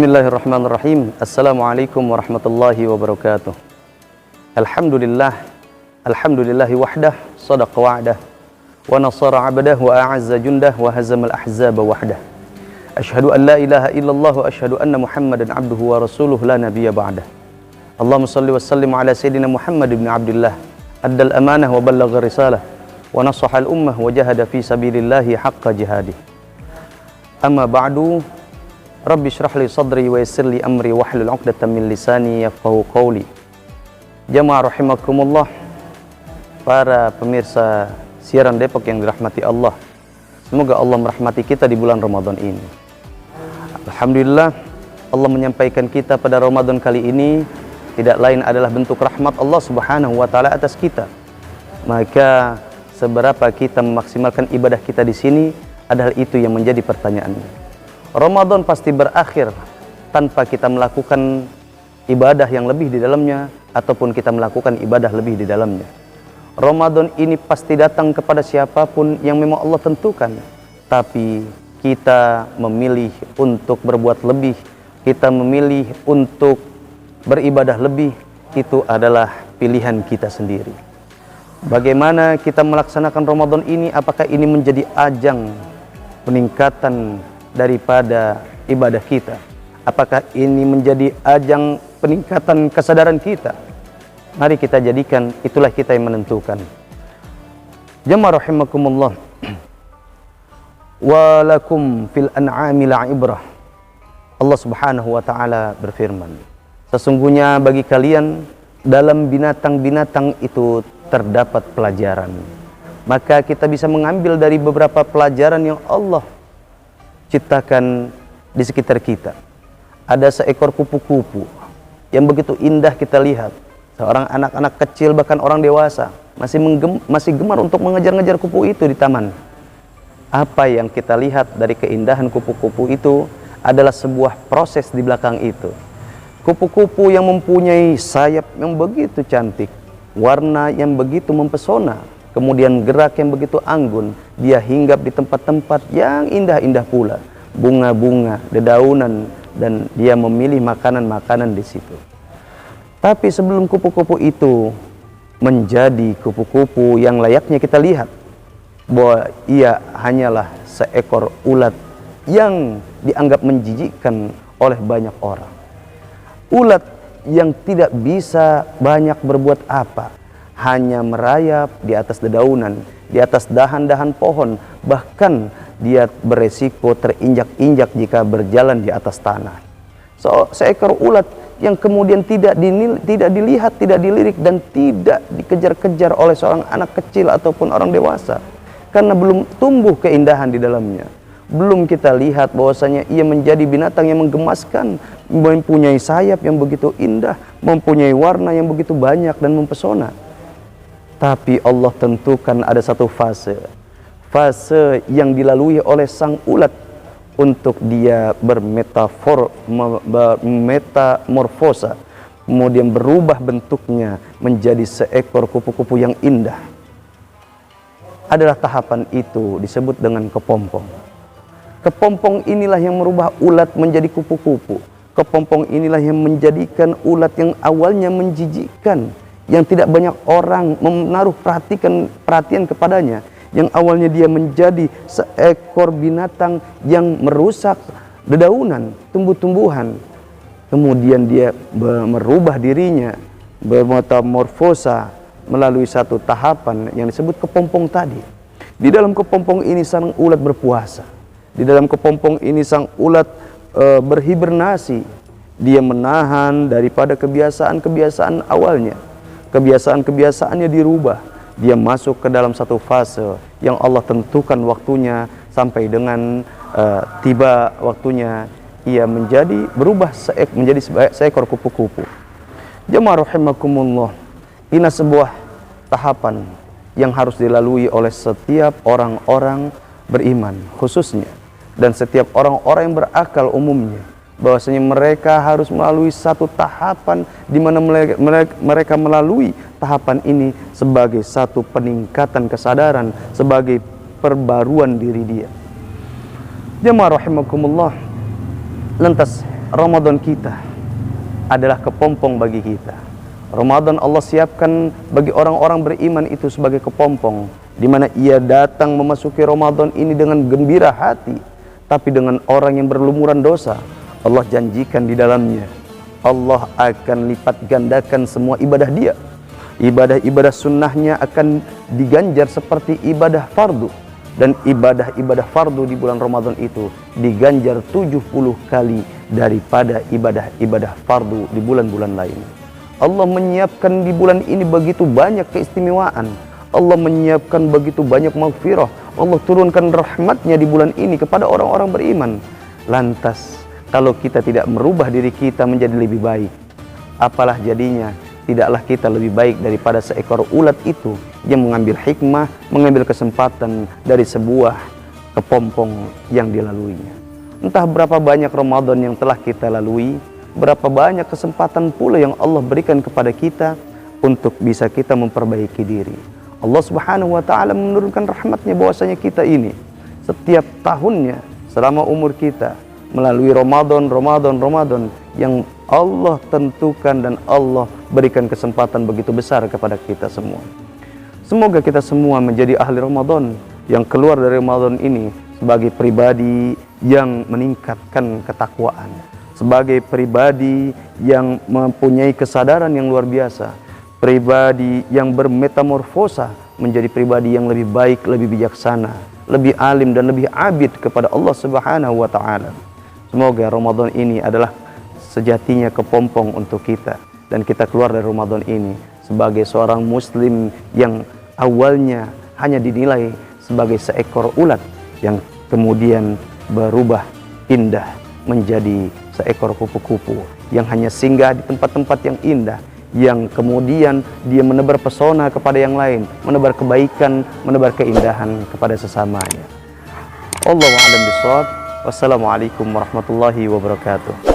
Bismillahirrahmanirrahim. Assalamualaikum warahmatullahi wabarakatuh. Alhamdulillah, alhamdulillahi wahdah, sadaqa wa'dah, wa nasara 'abdah, wa a'azza jundah, wa hazamal ahzaba wahdah. Asyhadu an la ilaha illallah wa asyhadu anna Muhammadan 'abduhu wa rasuluhu la nabiyya ba'dah. Allahumma shalli wa sallim ala sayyidina Muhammad ibn Abdullah, addal amanah wa ballagha risalah, wa nasaha al-ummah wa jahada fi sabilillahi haqqa jihadih. Amma ba'du. Rabbi syrah li sadri wa yassir li amri wahlul 'uqdatam min lisani yafqahu qawli. Jamaah rahimakumullah, para pemirsa siaran Depok yang dirahmati Allah. Semoga Allah merahmati kita di bulan Ramadan ini. Alhamdulillah, Allah menyampaikan kita pada Ramadan kali ini tidak lain adalah bentuk rahmat Allah Subhanahu wa taala atas kita. Maka seberapa kita memaksimalkan ibadah kita di sini adalah itu yang menjadi pertanyaannya. Ramadan pasti berakhir tanpa kita melakukan ibadah yang lebih di dalamnya ataupun kita melakukan ibadah lebih di dalamnya. Ramadan ini pasti datang kepada siapapun yang memang Allah tentukan, tapi kita memilih untuk berbuat lebih, kita memilih untuk beribadah lebih, itu adalah pilihan kita sendiri. Bagaimana kita melaksanakan Ramadan ini? Apakah ini menjadi ajang peningkatan daripada ibadah kita? Apakah ini menjadi ajang peningkatan kesadaran kita? Mari kita jadikan itulah kita yang menentukan. Jamaah rahimakumullah. Walakum fil an'ami la'ibrah. Allah Subhanahu wa taala berfirman, sesungguhnya bagi kalian dalam binatang-binatang itu terdapat pelajaran. Maka kita bisa mengambil dari beberapa pelajaran yang Allah ciptakan di sekitar kita. Ada seekor kupu-kupu yang begitu indah kita lihat. Seorang anak-anak kecil bahkan orang dewasa masih gemar untuk mengejar-ngejar kupu itu di taman. Apa yang kita lihat dari keindahan kupu-kupu itu adalah sebuah proses di belakang itu. Kupu-kupu yang mempunyai sayap yang begitu cantik, warna yang begitu mempesona, kemudian gerak yang begitu anggun, dia hinggap di tempat-tempat yang indah-indah pula, bunga-bunga, dedaunan, dan dia memilih makanan-makanan di situ. Tapi sebelum kupu-kupu itu menjadi kupu-kupu yang layaknya kita lihat, bahwa ia hanyalah seekor ulat yang dianggap menjijikkan oleh banyak orang. Ulat yang tidak bisa banyak berbuat apa, hanya merayap di atas dedaunan, di atas dahan-dahan pohon, bahkan dia beresiko terinjak-injak jika berjalan di atas tanah. Seekor ulat yang kemudian tidak dilihat, tidak dilirik, dan tidak dikejar-kejar oleh seorang anak kecil ataupun orang dewasa, karena belum tumbuh keindahan di dalamnya. Belum kita lihat bahwasanya ia menjadi binatang yang menggemaskan, mempunyai sayap yang begitu indah, mempunyai warna yang begitu banyak dan mempesona. Tapi Allah tentukan ada satu fase yang dilalui oleh sang ulat untuk dia bermetamorfosa, kemudian berubah bentuknya menjadi seekor kupu-kupu yang indah. Adalah tahapan itu disebut dengan kepompong. Kepompong inilah yang merubah ulat menjadi kupu-kupu. Kepompong inilah yang menjadikan ulat yang awalnya menjijikkan, yang tidak banyak orang menaruh perhatian kepadanya, yang awalnya dia menjadi seekor binatang yang merusak dedaunan, tumbuh-tumbuhan. Kemudian dia merubah dirinya, bermetamorfosa melalui satu tahapan yang disebut kepompong tadi. Di dalam kepompong ini sang ulat berpuasa. Di dalam kepompong ini sang ulat berhibernasi. Dia menahan daripada kebiasaan-kebiasaan awalnya. Kebiasaan-kebiasaannya dirubah. Dia masuk ke dalam satu fase yang Allah tentukan waktunya, sampai dengan tiba waktunya ia berubah menjadi seekor kupu-kupu. Jamaah rahimakumullah, ini sebuah tahapan yang harus dilalui oleh setiap orang-orang beriman khususnya, dan setiap orang-orang yang berakal umumnya, bahwasanya mereka harus melalui satu tahapan di mana mereka melalui tahapan ini sebagai satu peningkatan kesadaran, sebagai perbaruan diri dia. Jamaah rahimakumullah, lantas Ramadan kita adalah kepompong bagi kita. Ramadan Allah siapkan bagi orang-orang beriman itu sebagai kepompong, di mana ia datang memasuki Ramadan ini dengan gembira hati. Tapi dengan orang yang berlumuran dosa, Allah janjikan di dalamnya Allah akan lipat gandakan semua ibadah dia. Ibadah-ibadah sunnahnya akan diganjar seperti ibadah fardu. Dan ibadah-ibadah fardu di bulan Ramadan itu diganjar 70 kali daripada ibadah-ibadah fardu di bulan-bulan lain. Allah menyiapkan di bulan ini begitu banyak keistimewaan. Allah menyiapkan begitu banyak maghfirah. Allah turunkan rahmatnya di bulan ini kepada orang-orang beriman. Lantas, kalau kita tidak merubah diri kita menjadi lebih baik, apalah jadinya? Tidaklah kita lebih baik daripada seekor ulat itu yang mengambil hikmah, mengambil kesempatan dari sebuah kepompong yang dilaluinya. Entah berapa banyak Ramadan yang telah kita lalui, berapa banyak kesempatan pula yang Allah berikan kepada kita untuk bisa kita memperbaiki diri. Allah Subhanahu wa Ta'ala menurunkan rahmatnya bahwasanya kita ini setiap tahunnya selama umur kita melalui Ramadan yang Allah tentukan dan Allah berikan kesempatan begitu besar kepada kita semua. Semoga kita semua menjadi ahli Ramadan yang keluar dari Ramadan ini sebagai pribadi yang meningkatkan ketakwaan, sebagai pribadi yang mempunyai kesadaran yang luar biasa, pribadi yang bermetamorfosa menjadi pribadi yang lebih baik, lebih bijaksana, lebih alim dan lebih abid kepada Allah Subhanahu wa Ta'ala. Semoga Ramadan ini adalah sejatinya kepompong untuk kita, dan kita keluar dari Ramadan ini sebagai seorang muslim yang awalnya hanya dinilai sebagai seekor ulat yang kemudian berubah indah menjadi seekor kupu-kupu yang hanya singgah di tempat-tempat yang indah, yang kemudian dia menebar pesona kepada yang lain, menebar kebaikan, menebar keindahan kepada sesamanya. Allahu a'lam bishawab. Wassalamualaikum warahmatullahi wabarakatuh.